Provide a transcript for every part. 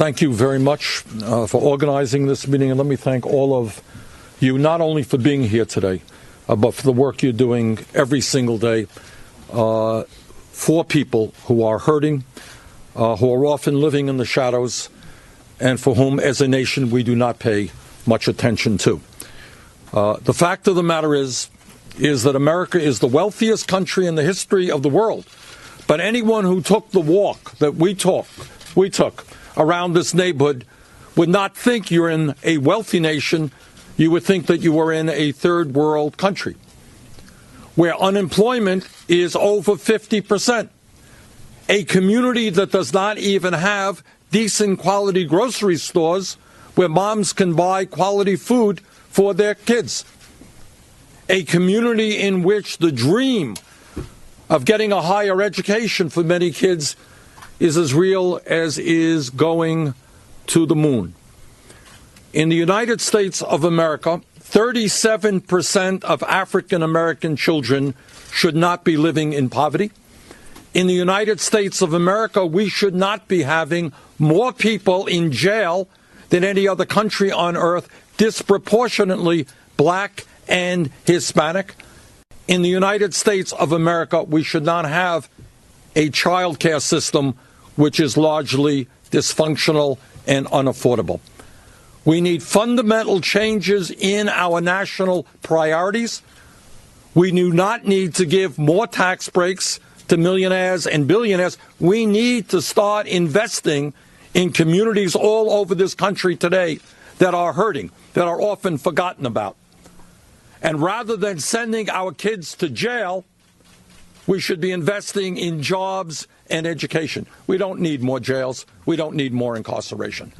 Thank you very much for organizing this meeting, and let me thank all of you, not only for being here today, but for the work you're doing every single day for people who are hurting, who are often living in the shadows, and for whom, as a nation, we do not pay much attention to. The fact of the matter is that America is the wealthiest country in the history of the world. But anyone who took the walk that we took around this neighborhood would not think you're in a wealthy nation. You would think that you were in a third world country where unemployment is over 50%. A community that does not even have decent quality grocery stores where moms can buy quality food for their kids. A community in which the dream of getting a higher education for many kids is as real as is going to the moon. In the United States of America, 37% of African American children should not be living in poverty. In the United States of America, we should not be having more people in jail than any other country on earth, disproportionately black and Hispanic. In the United States of America, we should not have a child care system which is largely dysfunctional and unaffordable. We need fundamental changes in our national priorities. We do not need to give more tax breaks to millionaires and billionaires. We need to start investing in communities all over this country today that are hurting, that are often forgotten about. And rather than sending our kids to jail, we should be investing in jobs and education. We don't need more jails. We don't need more incarceration.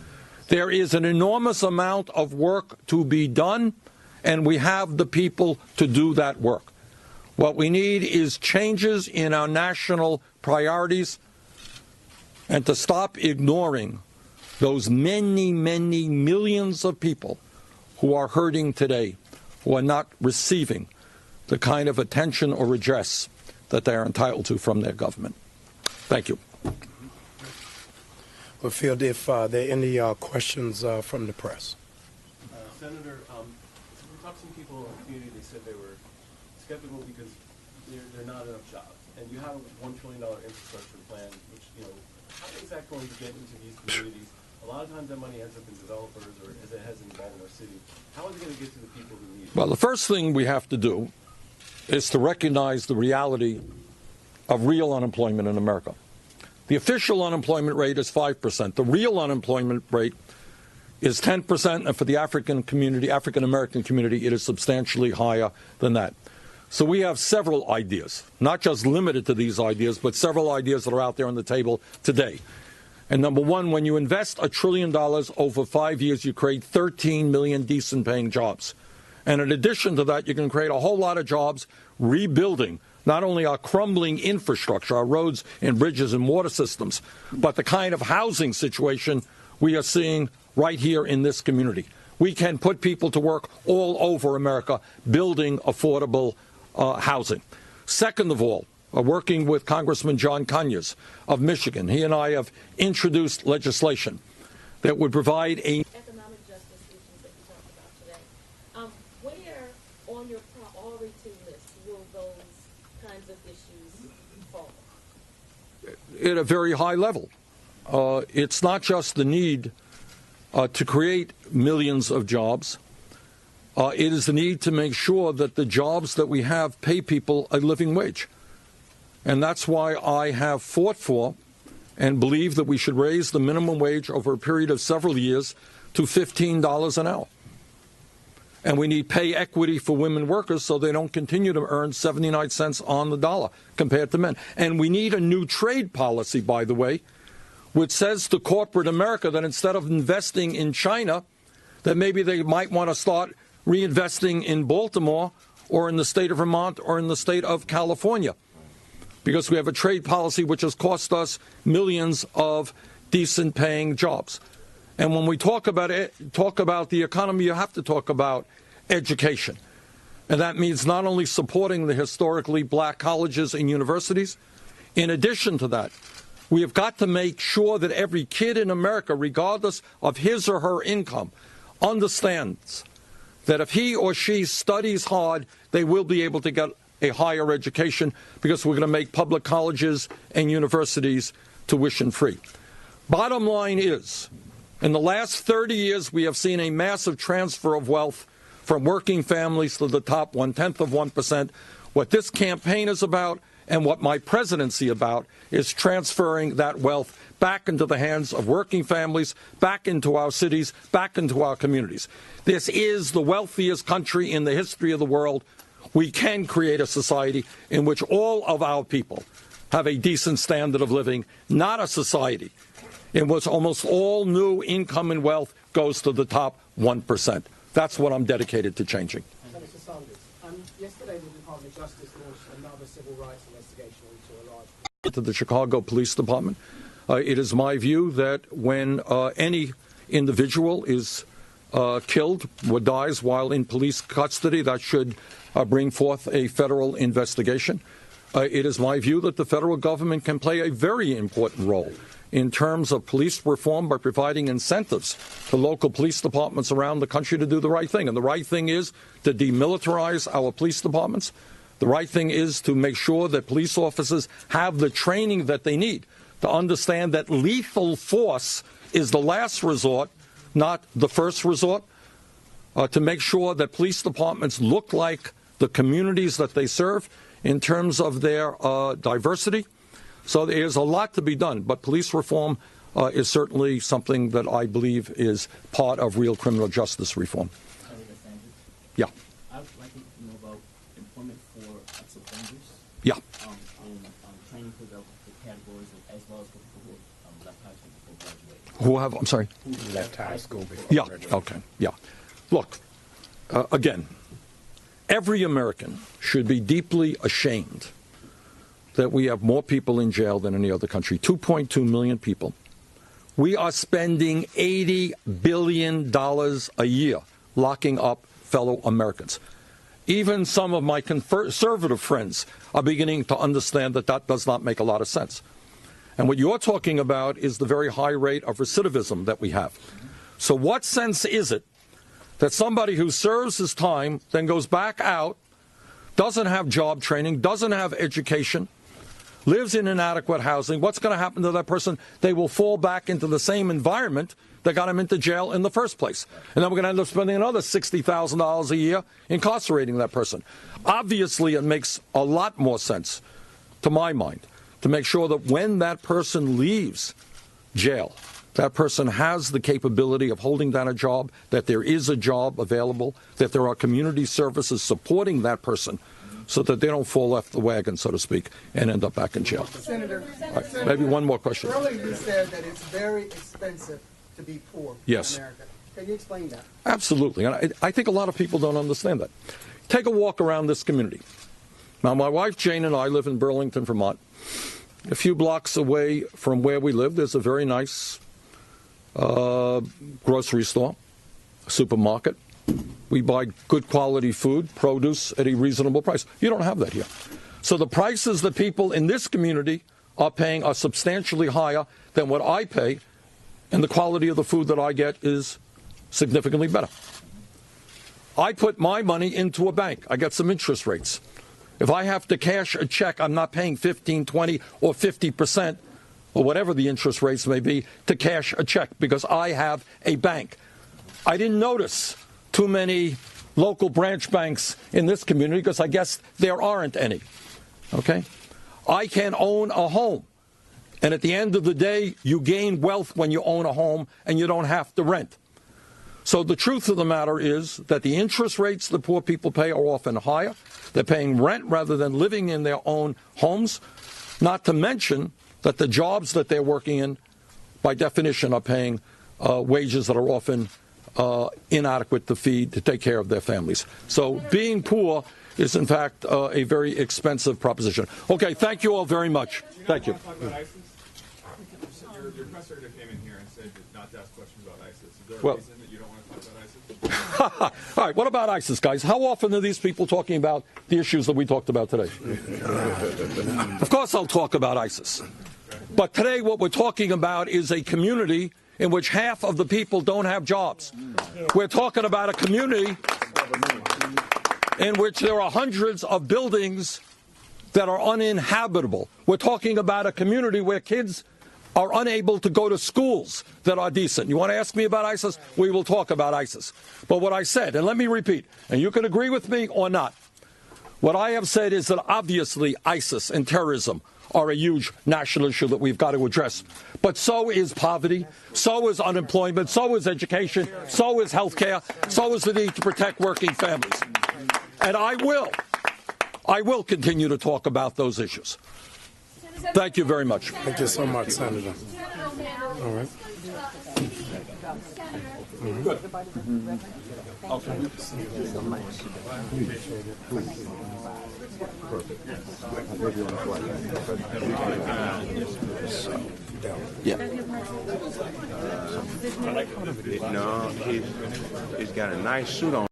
There is an enormous amount of work to be done, and we have the people to do that work. What we need is changes in our national priorities and to stop ignoring those many, many millions of people who are hurting today, who are not receiving the kind of attention or redress that they are entitled to from their government. Thank you. Well, Field, if there are any questions from the press. Senator, we talked to some people in the community. They said they were skeptical because there are not enough jobs. And you have a $1 trillion infrastructure plan, which, how is that going to get into these communities? A lot of times that money ends up in developers, or as it has in Baltimore City. How is it going to get to the people who need it? Well, the first thing we have to do is to recognize the reality of real unemployment in America. The official unemployment rate is 5%. The real unemployment rate is 10%, and for the African American community, it is substantially higher than that. So we have several ideas, not just limited to these ideas, but several ideas that are out there on the table today. And number one, when you invest $1 trillion over 5 years, you create 13 million decent-paying jobs. And in addition to that, you can create a whole lot of jobs rebuilding not only our crumbling infrastructure, our roads and bridges and water systems, but the kind of housing situation we are seeing right here in this community. We can put people to work all over America building affordable housing. Second of all, working with Congressman John Conyers of Michigan, he and I have introduced legislation that would provide a economic justice issues that you talked about today. Where on your priority list will those kinds of issues fall? At a very high level. It's not just the need to create millions of jobs. It is the need to make sure that the jobs that we have pay people a living wage. And that's why I have fought for and believe that we should raise the minimum wage over a period of several years to $15 an hour. And we need pay equity for women workers so they don't continue to earn 79 cents on the dollar compared to men. And we need a new trade policy, by the way, which says to corporate America that instead of investing in China, that maybe they might want to start reinvesting in Baltimore or in the state of Vermont or in the state of California, because we have a trade policy which has cost us millions of decent-paying jobs. And when we talk about the economy, you have to talk about education. And that means not only supporting the historically black colleges and universities. In addition to that, We have got to make sure that every kid in America, regardless of his or her income, understands that if he or she studies hard, they will be able to get a higher education, because we're going to make public colleges and universities tuition-free. Bottom line is, in the last 30 years, we have seen a massive transfer of wealth from working families to the top 0.1%. What this campaign is about, and what my presidency about, is transferring that wealth back into the hands of working families, back into our cities, back into our communities. This is the wealthiest country in the history of the world. We can create a society in which all of our people have a decent standard of living, not a society in which almost all new income and wealth goes to the top 1%. That's what I'm dedicated to changing. Senator Sanders, yesterday the Department of Justice launched another civil rights investigation into a large... To the Chicago Police Department. It is my view that when any individual is killed or dies while in police custody, that should bring forth a federal investigation. It is my view that the federal government can play a very important role in terms of police reform by providing incentives to local police departments around the country to do the right thing. And the right thing is to demilitarize our police departments. The right thing is to make sure that police officers have the training that they need to understand that lethal force is the last resort, not the first resort, to make sure that police departments look like the communities that they serve in terms of their diversity. So there's a lot to be done, but police reform is certainly something that I believe is part of real criminal justice reform. Yeah. I'd like to know about employment for ex-offenders. Yeah. And training for the categories as well as for people who left high school before graduating. Who have, I'm sorry? Who left high school before Yeah, graduation. okay, yeah. Look, again, every American should be deeply ashamed that we have more people in jail than any other country, 2.2 million people. We are spending $80 billion a year locking up fellow Americans. Even some of my conservative friends are beginning to understand that that does not make a lot of sense. And what you're talking about is the very high rate of recidivism that we have. So what sense is it that somebody who serves his time then goes back out, doesn't have job training, doesn't have education, lives in inadequate housing? What's going to happen to that person? They will fall back into the same environment that got him into jail in the first place. And then we're going to end up spending another $60,000 a year incarcerating that person. Obviously, it makes a lot more sense, to my mind, to make sure that when that person leaves jail, that person has the capability of holding down a job, that there is a job available, that there are community services supporting that person so that they don't fall off the wagon, so to speak, and end up back in jail. Senator, Right, maybe one more question. earlier you said that it's very expensive to be poor Yes. in America. Can you explain that? Absolutely. And I think a lot of people don't understand that. Take a walk around this community. Now, my wife Jane and I live in Burlington, Vermont. A few blocks away from where we live, there's a very nice grocery store, supermarket. We buy good quality food, produce at a reasonable price. You don't have that here. So the prices that people in this community are paying are substantially higher than what I pay, and the quality of the food that I get is significantly better. I put my money into a bank. I get some interest rates. If I have to cash a check, I'm not paying 15, 20, or 50%, or whatever the interest rates may be, to cash a check because I have a bank. I didn't notice too many local branch banks in this community because I guess there aren't any. Okay? I can own a home. And at the end of the day, you gain wealth when you own a home and you don't have to rent. So the truth of the matter is that the interest rates the poor people pay are often higher. They're paying rent rather than living in their own homes, not to mention that the jobs that they're working in, by definition, are paying wages that are often inadequate to take care of their families. So being poor is, in fact, a very expensive proposition. Okay, thank you all very much. Thank you. Your press secretary came in here and said not to ask questions about ISIS. Is there a Well, reason that you don't want to talk about ISIS? All right, what about ISIS, guys? How often are these people talking about the issues that we talked about today? Of course I'll talk about ISIS. But today what we're talking about is a community in which half of the people don't have jobs. We're talking about a community in which there are hundreds of buildings that are uninhabitable. We're talking about a community where kids are unable to go to schools that are decent. You want to ask me about ISIS? We will talk about ISIS. But what I said, and let me repeat, and you can agree with me or not, what I have said is that obviously ISIS and terrorism are a huge national issue that we've got to address. But so is poverty, so is unemployment, so is education, so is health care, so is the need to protect working families. And I will continue to talk about those issues. Thank you very much. Thank you so much, Senator. All right. No, he's got a nice suit on.